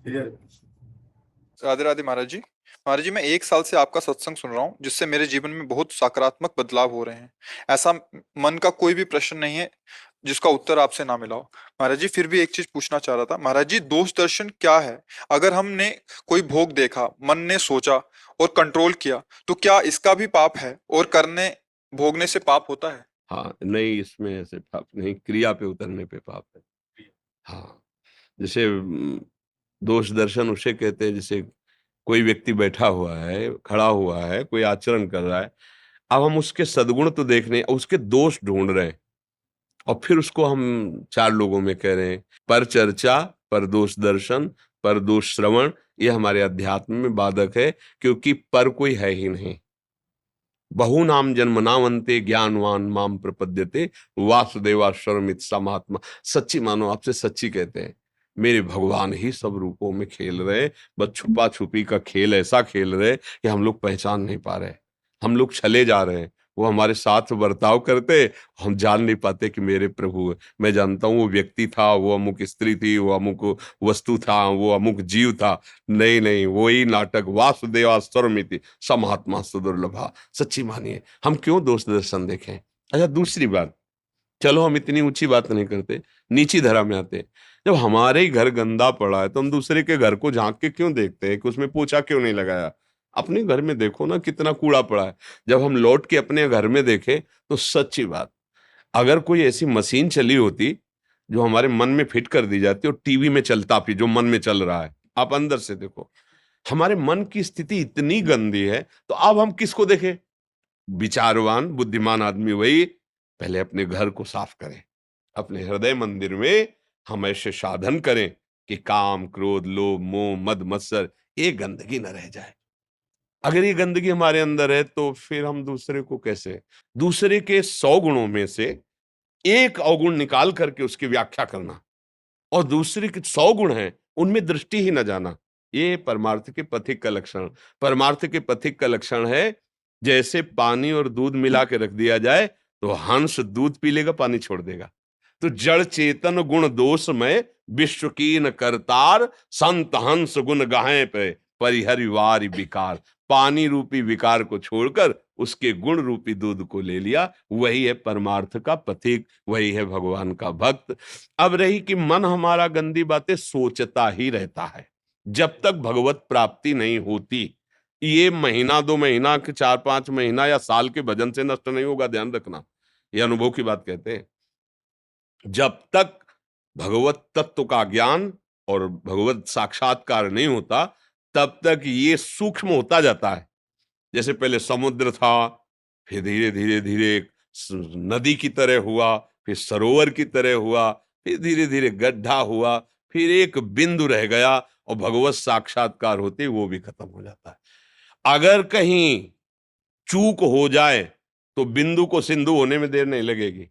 राधे राधे महाराज जी। महाराज जी, मैं 1 साल से आपका सत्संग सुन रहा हूँ, जिससे मेरे जीवन में बहुत सकारात्मक बदलाव हो रहे हैं। ऐसा मन का कोई भी प्रश्न नहीं है जिसका उत्तर आपसे ना मिला हो। महाराज जी, फिर भी एक चीज पूछना चाह रहा था। महाराज जी, दोष दर्शन क्या है? अगर हमने कोई भोग देखा, मन ने सोचा और कंट्रोल किया, तो क्या इसका भी पाप है? और करने भोगने से पाप होता है? हाँ, नहीं, इसमें ऐसे पाप नहीं, क्रिया पे उतरने पे पाप है। हाँ, जैसे दोष दर्शन उसे कहते हैं, जैसे कोई व्यक्ति बैठा हुआ है, खड़ा हुआ है, कोई आचरण कर रहा है, अब हम उसके सद्गुण तो देख रहे हैं, उसके दोष ढूंढ रहे हैं और फिर उसको हम चार लोगों में कह रहे हैं। पर चर्चा, पर दोष दर्शन, पर दोष श्रवण, ये हमारे अध्यात्म में बाधक है, क्योंकि पर कोई है ही नहीं। बहुनाम जन्मनावन्ते ज्ञानवान माम प्रपद्यते वासुदेवाश्वरमित समात्मा। सच्ची मानो, आपसे सच्ची कहते हैं, मेरे भगवान ही सब रूपों में खेल रहे, बस छुपा छुपी का खेल ऐसा खेल रहे कि हम लोग पहचान नहीं पा रहे, हम लोग चले जा रहे हैं। वो हमारे साथ बर्ताव करते, हम जान नहीं पाते कि मेरे प्रभु है। मैं जानता हूँ वो व्यक्ति था, वो अमुक स्त्री थी, वो अमुक वस्तु था, वो अमुक जीव था। नहीं नहीं, वही नाटक, वासुदेवास्वरमिति स महात्मा सुदुर्लभा। सच्ची मानिए, हम क्यों दोष दर्शन देखें। अच्छा, दूसरी बात, चलो हम इतनी ऊंची बात नहीं करते, नीची धरा में आते। जब हमारे ही घर गंदा पड़ा है तो हम दूसरे के घर को झांक के क्यों देखते हैं कि उसमें पोछा क्यों नहीं लगाया। अपने घर में देखो ना, कितना कूड़ा पड़ा है। जब हम लौट के अपने घर में देखें तो सच्ची बात, अगर कोई ऐसी मशीन चली होती जो हमारे मन में फिट कर दी जाती और टीवी में चलता भी जो मन में चल रहा है, आप अंदर से देखो, हमारे मन की स्थिति इतनी गंदी है, तो अब हम किसको देखें। विचारवान बुद्धिमान आदमी वही पहले अपने घर को साफ करें, अपने हृदय मंदिर में हम ऐसे साधन करें कि काम क्रोध लोभ मोह मद मत्सर, ये गंदगी न रह जाए। अगर ये गंदगी हमारे अंदर है तो फिर हम दूसरे को कैसे, दूसरे के 100 गुणों में से एक अवगुण निकाल करके उसकी व्याख्या करना, और दूसरे के 100 गुण हैं उनमें दृष्टि ही न जाना, ये परमार्थ के पथिक का लक्षण। परमार्थ के पथिक का लक्षण है, जैसे पानी और दूध मिला के रख दिया जाए तो हंस दूध पी लेगा, पानी छोड़ देगा। तो जड़ चेतन गुण दोष में विश्व कीन करतार, संत हंस गुण गाहें पे परिहरिवार विकार। पानी रूपी विकार को छोड़कर उसके गुण रूपी दूध को ले लिया, वही है परमार्थ का पथिक, वही है भगवान का भक्त। अब रही कि मन हमारा गंदी बातें सोचता ही रहता है, जब तक भगवत प्राप्ति नहीं होती। ये महीना 2 महीना के 4-5 महीना या साल के भजन से नष्ट नहीं होगा, ध्यान रखना, ये अनुभव की बात कहते हैं। जब तक भगवत तत्व का ज्ञान और भगवत साक्षात्कार नहीं होता, तब तक ये सूक्ष्म होता जाता है। जैसे पहले समुद्र था, फिर धीरे धीरे धीरे नदी की तरह हुआ, फिर सरोवर की तरह हुआ, फिर धीरे धीरे गड्ढा हुआ, फिर एक बिंदु रह गया और भगवत साक्षात्कार होते वो भी खत्म हो जाता है। अगर कहीं चूक हो जाए तो बिंदु को सिंधु होने में देर नहीं लगेगी।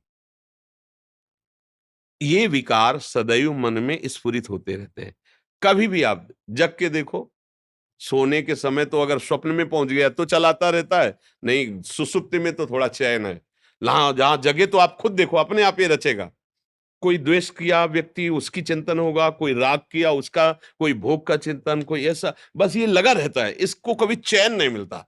ये विकार सदैव मन में स्फुरित होते रहते हैं। कभी भी आप जग के देखो, सोने के समय तो अगर स्वप्न में पहुंच गया तो चलाता रहता है, नहीं सुसुप्ति में तो थोड़ा चैन है। जहां जगे तो आप खुद देखो, अपने आप ये रचेगा। कोई द्वेष किया व्यक्ति, उसकी चिंतन होगा, कोई राग किया उसका, कोई भोग का चिंतन, कोई ऐसा, बस ये लगा रहता है, इसको कभी चैन नहीं मिलता,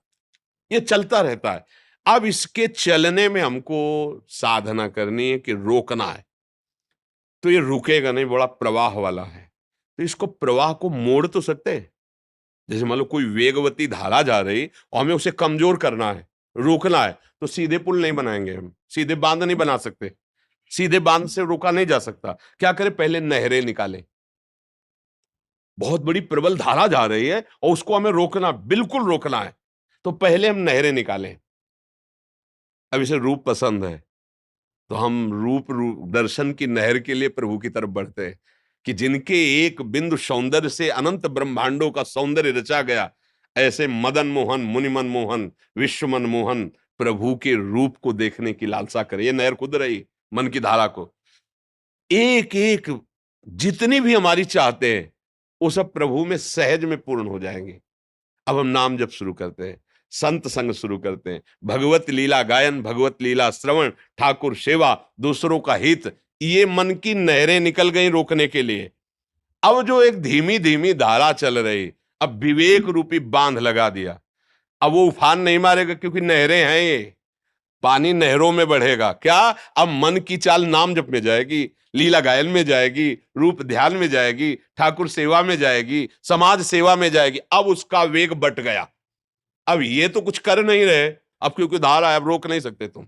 ये चलता रहता है। अब इसके चलने में हमको साधना करनी है कि रोकना है, तो ये रुकेगा नहीं, बड़ा प्रवाह वाला है। तो इसको प्रवाह को मोड़ तो सकते हैं। जैसे मान लो कोई वेगवती धारा जा रही और हमें उसे कमजोर करना है, रोकना है, तो सीधे पुल नहीं बनाएंगे, हम सीधे बांध नहीं बना सकते, सीधे बांध से रोका नहीं जा सकता। क्या करें, पहले नहरें निकालें। बहुत बड़ी प्रबल धारा जा रही है और उसको हमें रोकना, बिल्कुल रोकना है, तो पहले हम नहरें निकालें। अब इसे रूप पसंद है तो हम रूप दर्शन की नहर के लिए प्रभु की तरफ बढ़ते हैं, कि जिनके एक बिंदु सौंदर्य से अनंत ब्रह्मांडों का सौंदर्य रचा गया, ऐसे मदन मोहन मुनि मन मोहन विश्व मन मोहन प्रभु के रूप को देखने की लालसा करे। ये नहर खुद रही मन की धारा को, एक एक जितनी भी हमारी चाहते हैं वो सब प्रभु में सहज में पूर्ण हो जाएंगे। अब हम नाम जप शुरू करते हैं, संत संग शुरू करते हैं, भगवत लीला गायन, भगवत लीला श्रवण, ठाकुर सेवा, दूसरों का हित, ये मन की नहरें निकल गई रोकने के लिए। अब जो एक धीमी धीमी धारा चल रही, अब विवेक रूपी बांध लगा दिया। अब वो उफान नहीं मारेगा क्योंकि नहरें हैं, ये पानी नहरों में बढ़ेगा। क्या? अब मन की चाल नाम जप में जाएगी, लीला गायन में जाएगी, रूप ध्यान में जाएगी, ठाकुर सेवा में जाएगी, समाज सेवा में जाएगी। अब उसका वेग बट गया। अब ये तो कुछ कर नहीं रहे, अब क्योंकि धारा है, अब रोक नहीं सकते तुम।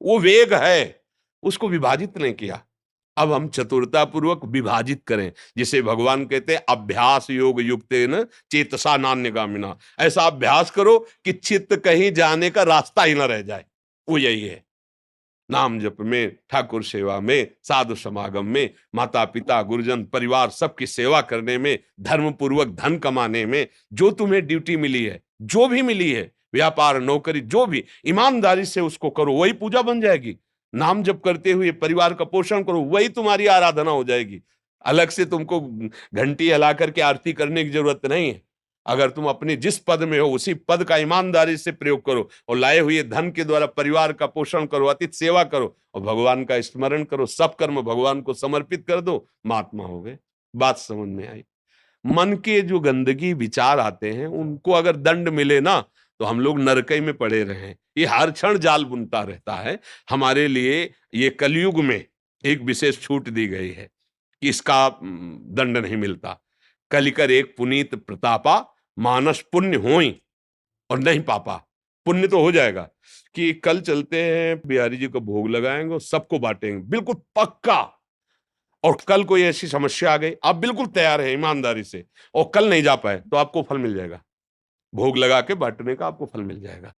वो वेग है, उसको विभाजित नहीं किया। अब हम चतुरता पूर्वक विभाजित करें, जिसे भगवान कहते हैं अभ्यास योग युक्तेन चेतसा नान्यगामिना। ऐसा अभ्यास करो कि चित्त कहीं जाने का रास्ता ही ना रह जाए। वो यही है, नाम जप में, ठाकुर सेवा में, साधु समागम में, माता पिता गुरुजन परिवार सबकी सेवा करने में, धर्म पूर्वक धन कमाने में, जो तुम्हें ड्यूटी मिली है, जो भी मिली है, व्यापार नौकरी जो भी, ईमानदारी से उसको करो, वही पूजा बन जाएगी। नाम जप करते हुए परिवार का पोषण करो, वही तुम्हारी आराधना हो जाएगी। अलग से तुमको घंटी हिला करके आरती करने की जरूरत नहीं है। अगर तुम अपने जिस पद में हो उसी पद का ईमानदारी से प्रयोग करो और लाए हुए धन के द्वारा परिवार का पोषण करो, अतिथि सेवा करो और भगवान का स्मरण करो, सब कर्म भगवान को समर्पित कर दो, महात्मा हो गए। बात समझ में आई? मन के जो गंदगी विचार आते हैं उनको अगर दंड मिले ना, तो हम लोग नरकई में पड़े रहें। ये हर क्षण जाल बुनता रहता है। हमारे लिए ये कलयुग में एक विशेष छूट दी गई है कि इसका दंड नहीं मिलता। कलिकर एक पुनीत प्रतापा, मानस पुण्य होई और नहीं पापा। पुण्य तो हो जाएगा कि कल चलते हैं बिहारी जी को भोग लगाएंगे और सबको बांटेंगे, बिल्कुल पक्का। और कल कोई ऐसी समस्या आ गई, आप बिल्कुल तैयार है ईमानदारी से, और कल नहीं जा पाए तो आपको फल मिल जाएगा। भोग लगा के बांटने का आपको फल मिल जाएगा।